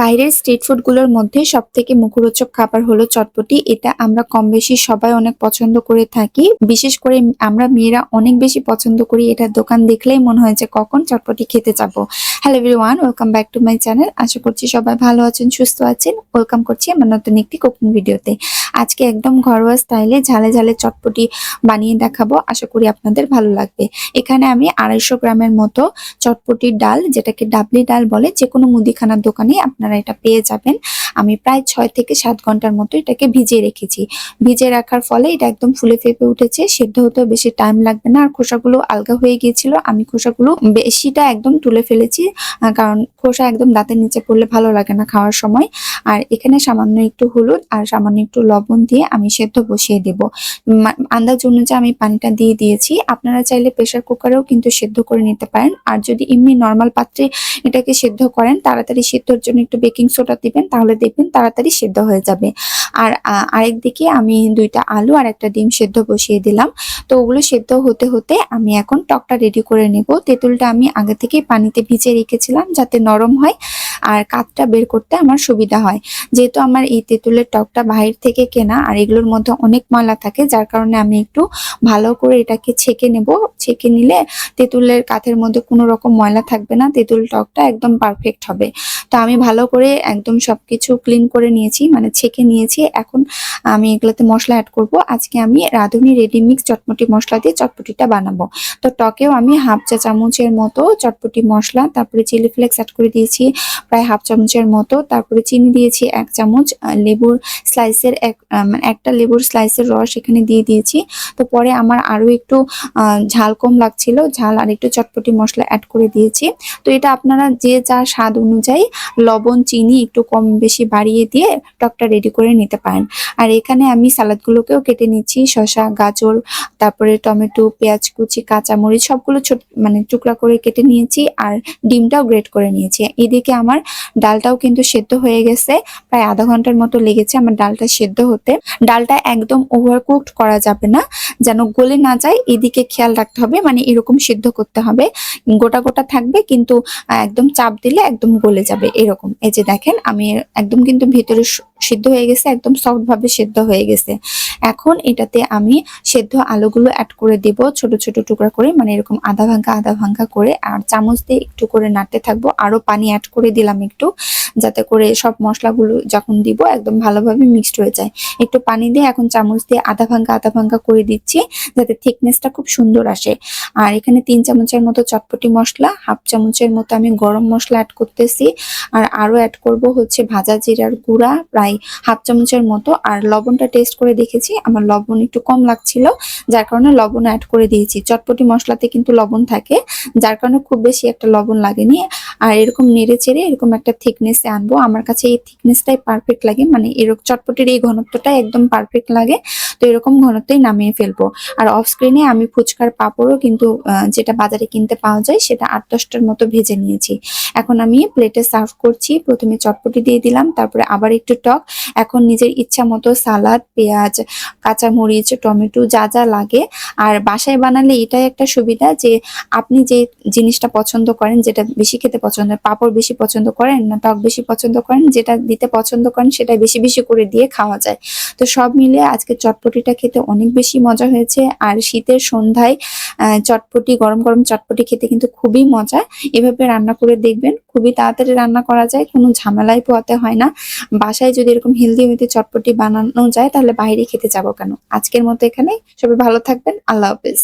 বাইরের street food গুলোর মধ্যে সবথেকে মুখরোচক খাবার হলো চটপটি। এটা আমরা কম বেশি সবাই অনেক পছন্দ করে থাকি। বিশেষ করে আমরা মেয়েরা অনেক বেশি পছন্দ করি। এটার দোকান দেখলেই মনে হয় যে কখন চটপটি খেতে যাব। Hello everyone, welcome back to my channel. আশা করছি সবাই ভালো আছেন, সুস্থ আছেন। ওয়েলকাম করছি আমার নতুন একটি কুকিং ভিডিওতে। আজকে একদম ঘরোয়া স্টাইলে ঝালে ঝালে চটপটি বানিয়ে দেখাবো। আশা করি আপনাদের ভালো লাগবে। এখানে আমি 250 গ্রামের মতো চটপটির ডাল, যেটাকে ডাবলি ডাল বলে, যে কোনো মুদিখানার দোকানে আপনারা এটা পেয়ে যাবেন। আমি প্রায় 6 থেকে 7 ঘন্টার মতো এটাকে ভিজিয়ে রেখেছি। ভিজিয়ে রাখার ফলে এটা একদম ফুলে ফেঁপে উঠেছে। সেদ্ধ হতেও বেশি টাইম লাগবে না। আর খোসাগুলো আলগা হয়ে গিয়েছিল, আমি খোসাগুলো বেশিটা একদম তুলে ফেলেছি, কারণ খোসা একদম দাঁতের নিচে পড়লে ভালো লাগে না খাওয়ার সময়। আর এখানে সামান্য একটু হলুদ আর সামান্য একটু লবণ দিয়ে আমি সেদ্ধ বসিয়ে দিব। আন্দাজ অনুযায়ী আমি পানিটা দিয়ে দিয়েছি। আপনারা চাইলে প্রেসার কুকারেও কিন্তু সেদ্ধ করে নিতে পারেন। আর যদি এমনি নর্মাল পাত্রে এটাকে সেদ্ধ করেন, তাড়াতাড়ি সেদ্ধর জন্য একটু বেকিং সোডা দিবেন, তাহলে দেখবেন তাড়াতাড়ি সেদ্ধ হয়ে যাবে। আর আরেকদিকে আমি 2টা আলু আর একটা ডিম সেদ্ধ বসিয়ে দিলাম। তো ওগুলো সেদ্ধ হতে হতে আমি এখন টকটা রেডি করে নেব। তেঁতুলটা আমি আগে থেকেই পানিতে ভিজিয়ে রেখেছিলাম যাতে নরম হয় আর কাঠটা বের করতে আমার সুবিধা হয়। যেহেতু আমার এই তেঁতুলের টকটা বাইরে থেকে কেনা, আর এগুলোর মধ্যে অনেক ময়লা থাকে, যার কারণে আমি একটু ভালো করে এটাকে ছেঁকে নেব। ছেঁকে নিলে তেঁতুলের কাঠের মধ্যে কোনো রকম ময়লা থাকবে না, তেঁতুল টকটা একদম পারফেক্ট হবে। তো আমি ভালো করে একদম সবকিছু ক্লিন করে নিয়েছি, মানে ছেঁকে নিয়েছি। এখন আমি এগুলোতে মশলা অ্যাড করব। আজকে আমি রাঁধুনি রেডি মিক্স চটপটি মশলা দিয়ে চটপটিটা বানাবো। তো টকেও আমি হাফ চা চামচের মতো চটপটি মশলা, তারপরে চিলি ফ্লেক্স অ্যাড করে দিয়েছি প্রায় হাফ চামচের মতো, তারপরে চিনি দিয়েছি 1 চামচ, লেবুর স্লাইসের একটা লেবুর স্লাইসের রস এখানে দিয়ে দিয়েছি। তো পরে আমার আরো একটু ঝাল কম লাগছিল, ঝাল আর একটু চটপটি মশলা অ্যাড করে দিয়েছি। তো এটা আপনারা যে যা স্বাদ অনুযায়ী লবণ চিনি একটু কম বেশি বাড়িয়ে দিয়ে টকটা রেডি করে নিতে পারেন। আর এখানে আমি সালাদগুলোকেও কেটে নিচ্ছি, শসা, গাজর, তারপরে টমেটো, পেঁয়াজ কুচি, কাঁচামরিচ সবগুলো ছোট মানে টুকরা করে কেটে নিয়েছি, আর ডিমটাও গ্রেট করে নিয়েছি। এদিকে আমার ডালটাও কিন্তু সেদ্ধ হয়ে গেছে, প্রায় আধা ঘন্টার মতো লেগেছে আমার ডালটা সেদ্ধ হতে। ডালটা একদম ওভারকুকড করা যাবে না, যেন গলে না যায়, এদিকে খেয়াল রাখতে হবে। মানে এরকম সিদ্ধ করতে হবে, গোটা গোটা থাকবে কিন্তু একদম চাপ দিলে একদম গলে যাবে এরকম। এই যে দেখেন আমি একদম কিন্তু ভিতরে সিদ্ধ হয়ে গেছে, একদম সফট ভাবে সিদ্ধ হয়ে গেছে। এখন এটাতে আমি সেদ্ধ আলুগুলো অ্যাড করে দেব ছোট ছোট টুকরা করে, মানে এরকম আধা ভাঙ্গা করে, আর চামচ দিয়ে একটু করে নাড়তে থাকবো। আরো পানি অ্যাড করে দিলাম একটু, যাতে করে সব মশলাগুলো যখন দিব একদম ভালোভাবে মিক্সড হয়ে যায়। একটু পানি দিয়ে এখন চামচ দিয়ে আধা ভাঙ্গা করে দিচ্ছি, যাতে থিকনেসটা খুব সুন্দর আসে। আর এখানে 3 চামচের মতো চটপটি মশলা, হাফ চামচের মতো আমি গরম মশলা অ্যাড করতেছি, আর আরো অ্যাড করব হচ্ছে ভাজা জিরার গুঁড়া প্রায় হাফ চামচের মতো। আর লবণটা টেস্ট করে দেখেছি, আমার লবণ একটু কম লাগছিল, যার কারণে লবণ অ্যাড করে দিয়েছি। চটপটি মশলাতে কিন্তু লবণ থাকে, যার কারণে খুব বেশি একটা লবণ লাগেনি। আর এরকম নেড়ে চেড়ে এরকম একটা থিকনেসে আনবো। আমার কাছে এই থিকনেসটাই পারফেক্ট লাগে, মানে এরকম চটপটির এই ঘনত্বটাই একদম পারফেক্ট লাগে। তো এরকম ঘনত্বেই নামিয়ে ফেলবো। আর অফ স্ক্রিনে আমি ফুচকার পাঁপড়ও কিন্তু যেটা বাজারে কিনতে পাওয়া যায় সেটা 8-10টার মতো ভেজে নিয়েছি। এখন আমি প্লেটে সার্ভ করছি। প্রথমে চটপটি দিয়ে দিলাম, তারপরে আবার একটু টক। এখন নিজের ইচ্ছা মতো সালাদ, পেঁয়াজ, কাঁচামরিচ, টমেটো যা যা লাগে। আর বাসায় বানালে এটাই একটা সুবিধা যে আপনি যে জিনিসটা পছন্দ করেন, যেটা বেশি খেতে পছন্দ, পাঁপড় বেশি পছন্দ করেন না টক বেশি পছন্দ করেন, যেটা দিতে পছন্দ করেন সেটা বেশি বেশি করে দিয়ে খাওয়া যায়। তো সব মিলিয়ে আজকে চটপটিটা খেতে অনেক বেশি মজা হয়েছে। আর শীতের সন্ধ্যায় চটপটি, গরম গরম চটপটি খেতে কিন্তু খুবই মজা। এভাবে রান্না করে দেখবেন, খুবই তাড়াতাড়ি রান্না করা যায়, কোনো ঝামেলায় পোহাতে হয় না। বাসায় যদি এরকম হেলদি হেলদি চটপটি বানানো যায়, তাহলে বাইরে খেতে যাবো কেন। আজকের মতো এখানে, সবাই ভালো থাকবেন। আল্লাহ হাফেজ।